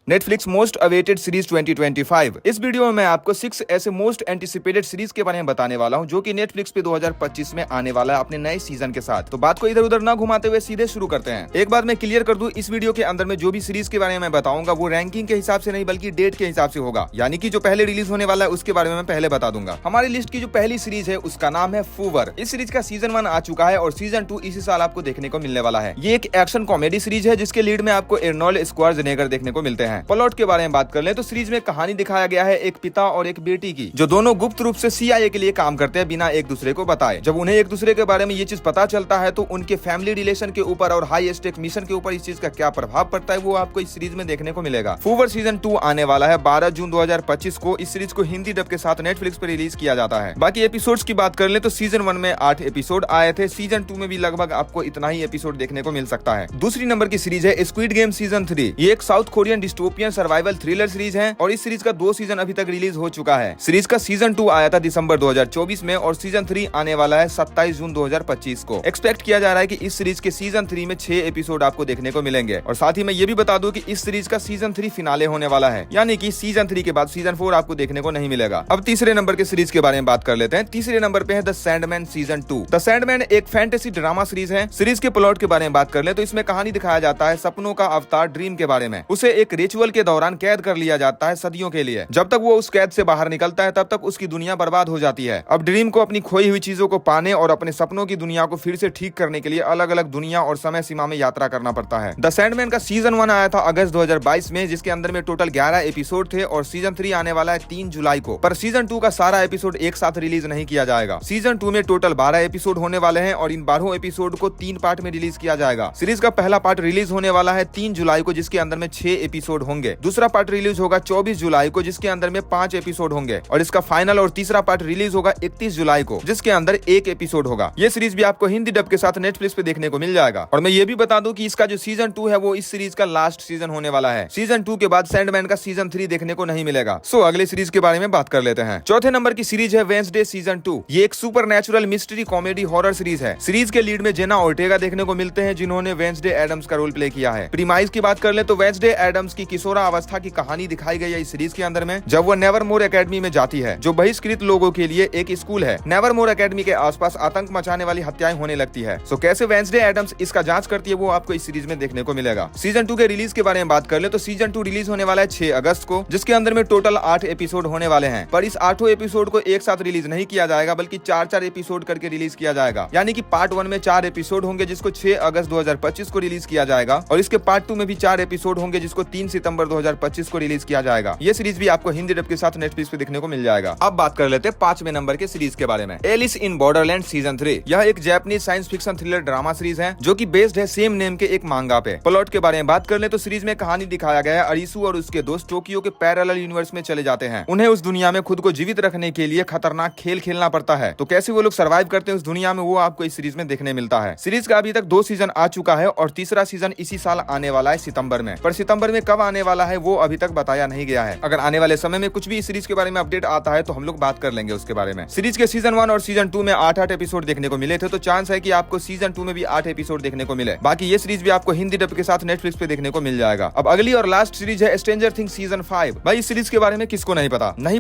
Netflix most awaited series 2025। इस video में मैं आपको 6 ऐसे मोस्ट एंटिसिपेटेड सीरीज के बारे में बताने वाला हूं जो कि नेटफ्लिक्स पे 2025 में आने वाला है अपने नए सीजन के साथ। तो बात को इधर उधर ना घुमाते हुए सीधे शुरू करते हैं। एक बात मैं क्लियर कर दूं, इस वीडियो के अंदर में जो भी सीरीज के बारे में मैं बताऊंगा वो रैंकिंग के हिसाब से नहीं बल्कि डेट के हिसाब से होगा, यानी कि जो पहले रिलीज होने वाला है उसके बारे में मैं पहले बता दूंगा। हमारी लिस्ट की जो पहली सीरीज है उसका नाम है फूवर। इस सीरीज का सीजन 1 आ चुका है और सीजन 2 इसी साल आपको देखने को मिलने वाला है। ये एक एक्शन कॉमेडी सीरीज है जिसके लीड में आपको एर्नोल्ड स्क्वार्ज़नेगर देखने को मिलते हैं। प्लॉट के बारे में बात कर लें तो सीरीज में कहानी दिखाया गया है एक पिता और एक बेटी की, जो दोनों गुप्त रूप से CIA के लिए काम करते हैं बिना एक दूसरे को बताए। जब उन्हें एक दूसरे के बारे में ये चीज पता चलता है तो उनके फैमिली रिलेशन के ऊपर और हाई स्टेक मिशन के ऊपर इस चीज का क्या प्रभाव पड़ता है वो आपको इस सीरीज में देखने को मिलेगा। फूवर सीजन 2 आने वाला है 12 जून 2025 को। इस सीरीज को हिंदी डब के साथ नेटफ्लिक्स पर रिलीज किया जाता है। बाकी एपिसोड्स की बात कर ले तो सीजन 1 में 8 एपिसोड आए थे, सीजन 2 में भी लगभग आपको इतना ही एपिसोड देखने को मिल सकता है। दूसरी नंबर की सीरीज है स्क्विड गेम सीजन 3। ये एक south Korean dystopian survival thriller series है और इस सीरीज का 2 सीजन अभी तक रिलीज हो चुका है। सीरीज का सीजन 2 आया था दिसंबर 2024 में और सीजन 3 आने वाला है 27 जून 2025 को। एक्सपेक्ट किया जा रहा है कि इस सीरीज के सीजन 3 में 6 एपिसोड आपको देखने को मिलेंगे। और साथ ही मैं ये भी बता दूं कि इस सीरीज का सीजन 3 फिनाले होने वाला है, यानी कि सीजन 3 के बाद सीजन 4 आपको देखने को नहीं मिलेगा। अब तीसरे नंबर के सीरीज के बारे में बात कर लेते हैं। तीसरे नंबर पे है the Sandman season 2। The Sandman एक फैंटेसी ड्रामा सीरीज है। सीरीज के प्लॉट के बारे में बात कर ले तो इसमें कहानी दिखाया जाता है सपनों का अवतार ड्रीम के बारे में। उसे एक रिचुअल के दौरान कैद कर लिया जाता है सदियों के लिए। जब तक वो उस कैद से बाहर निकलता है तब तक उसकी दुनिया बर्बाद हो जाती है। अब ड्रीम को अपनी खोई हुई चीजों को पाने और अपने सपनों की दुनिया को फिर से ठीक करने के लिए अलग अलग दुनिया और समय सीमा में यात्रा करना पड़ता है। द सैंडमैन का सीजन 1 आया था अगस्त 2022 में, जिसके अंदर में टोटल 11 एपिसोड थे और सीजन 3 आने वाला है 3 जुलाई को। पर सीजन 2 का सारा एपिसोड एक साथ रिलीज नहीं किया जाएगा। सीजन 2 में टोटल 12 एपिसोड होने वाले हैं और इन 12 एपिसोड को 3 पार्ट में रिलीज किया जाएगा। सीरीज का पहला पार्ट रिलीज होने वाला है 3 जुलाई को, जिसके अंदर में 6 एपिसोड होंगे। दूसरा पार्ट रिलीज होगा 24 जुलाई को, जिसके अंदर में 5 एपिसोड होंगे और इसका फाइनल और तीसरा पार्ट रिलीज होगा 31 जुलाई को, जिसके अंदर 1 एपिसोड होगा। ये सीरीज भी आपको हिंदी डब के साथ नेटफ्लिक्स पे देखने को मिल जाएगा। और मैं ये भी बता दूं कि इसका जो सीजन 2 है वो इस सीरीज का लास्ट सीजन होने वाला है। सीजन 2 के बाद सैंडमैन का सीजन 3 देखने को नहीं मिलेगा। सो अगले सीरीज के बारे में बात कर लेते हैं। चौथे नंबर की सीरीज है वेंसडे सीजन 2। ये एक super natural mystery comedy horror series है। सीरीज के लीड में जेना ओर्टेगा देखने को मिलते हैं, जिन्होंने वेंसडे एडम्स का रोल प्ले किया है। प्रीमाइज की बात कर ले तो वेंसडे एडम्स की किशोरा अवस्था की कहानी दिखाई गई है इस सीरीज के अंदर में, जब वो नेवरमोर एकेडमी में जाती है, जो बहिष्कृत लोगों के लिए एक स्कूल है। नेवरमोर एकेडमी के आसपास आतंक मचाने वाली हत्याएं होने लगती है। सो कैसे वेंसडे एडम्स इसका जांच करती है वो आपको इस सीरीज में देखने को मिलेगा। सीजन 2 के रिलीज के बारे में बात कर ले तो सीजन 2 रिलीज होने वाला है 6 अगस्त को, जिसके अंदर में टोटल 8 एपिसोड होने वाले हैं। पर इस 8 एपिसोड को एक साथ रिलीज नहीं किया जाएगा बल्कि 4-4 एपिसोड करके रिलीज किया जाएगा। यानी कि पार्ट 1 में 4 एपिसोड होंगे जिसको 6 अगस्त 2025 को रिलीज किया जाएगा और इसके पार्ट 2 में भी 4 एपिसोड होंगे जिसको 3 सितंबर 2025 को रिलीज किया जाएगा। ये सीरीज भी आपको हिंदी डब के साथ नेटफ्लिक्स पे देखने को मिल जाएगा। अब बात कर लेते हैं 5वें नंबर के सीरीज के बारे में। Alice in Borderland season 3। यह एक Japanese science fiction thriller drama series है जो कि बेस्ड है सेम नेम के एक मांगा पे। प्लॉट के बारे में बात कर ले तो सीरीज में कहानी दिखाया गया है अरिसु और उसके दोस्त टोक्यो के पैरेलल यूनिवर्स में चले जाते हैं। उन्हें उस दुनिया में खुद को जीवित रखने के लिए खतरनाक खेल खेलना पड़ता है। तो कैसे वो लोग सर्वाइव करते हैं उस दुनिया में वो आपको इस सीरीज में देखने मिलता है। सीरीज का अभी तक 2 सीजन आ चुका है और तीसरा सीजन इसी साल आने वाला है सितंबर में। पर सितंबर में कब आने वाला है वो अभी तक बताया नहीं गया है। अगर आने वाले समय में कुछ भी इस सीरीज के बारे में अपडेट आता है तो हम लोग बात कर लेंगे उसके बारे में। सीरीज के सीजन 1 और सीजन 2 में 8-8 एपिसोड देखने को मिले थे, तो चांस है कि आपको सीजन 2 में भी 8 एपिसोड देखने को मिले। बाकी ये सीरीज भी आपको हिंदी डब के साथ नेटफ्लिक्स पे देखने को मिल जाएगा। अब अगली और लास्ट सीरीज है स्ट्रेंजर थिंग्स सीजन 5। भाई इस सीरीज के बारे में किसको नहीं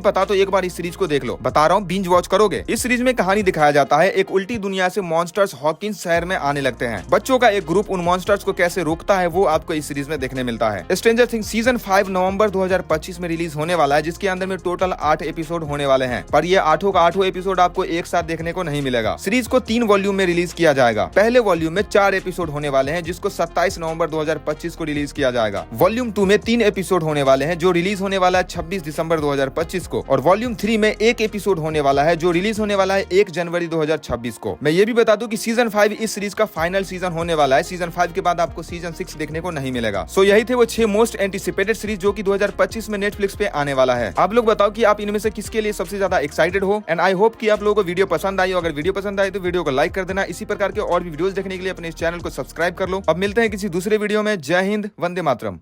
पता तो एक बार इस सीरीज को देख लो। बता रहा हूँ, बिंज वॉच करोगे। इस सीरीज में कहानी दिखाया जाता है एक उल्टी दुनिया से मॉन्स्टर्स हॉकिंस शहर में आने लगते हैं। बच्चों का एक ग्रुप उन मॉन्स्टर्स को कैसे रोकता है वो आपको इस सीरीज में देखने मिलता है। स्ट्रेंजर थिंग्स सीजन 5 नवंबर 2025 में रिलीज होने वाला है, जिसके अंदर में टोटल 8 एपिसोड होने वाले हैं। पर ये 8 का 8 एपिसोड आपको एक साथ देखने को नहीं मिलेगा। सीरीज को 3 वॉल्यूम में रिलीज किया जाएगा। पहले वॉल्यूम में 4 एपिसोड होने वाले हैं जिसको 27 नवंबर 2025 को रिलीज किया जाएगा। वॉल्यूम 2 में 3 एपिसोड होने वाले हैं जो रिलीज होने वाला है 26 दिसंबर 2025 को और वॉल्यूम 3 में 1 एपिसोड होने वाला है जो रिलीज होने वाला है 1 जनवरी 2026 को। मैं ये भी बता दूं कि सीजन 5 इस सीरीज का फाइनल सीजन होने वाला है। सीजन 5 के बाद आपको सीजन 6 देखने को नहीं मिलेगा। सो यही थे वो 6 मोस्ट एंटिसिपेटेड सीरीज जो कि 2025 में नेटफ्लिक्स पे आने वाला है। आप लोग बताओ कि आप इनमें से किसके लिए सबसे ज्यादा एक्साइटेड हो। एंड आई होप कि आप लोगों को वीडियो पसंद आई हो। अगर वीडियो पसंद आई तो वीडियो को लाइक कर देना। इसी प्रकार के और भी वीडियोस देखने के लिए अपने इस चैनल को सब्सक्राइब कर लो। अब मिलते हैं किसी दूसरे वीडियो में। जय हिंद, वंदे मातरम।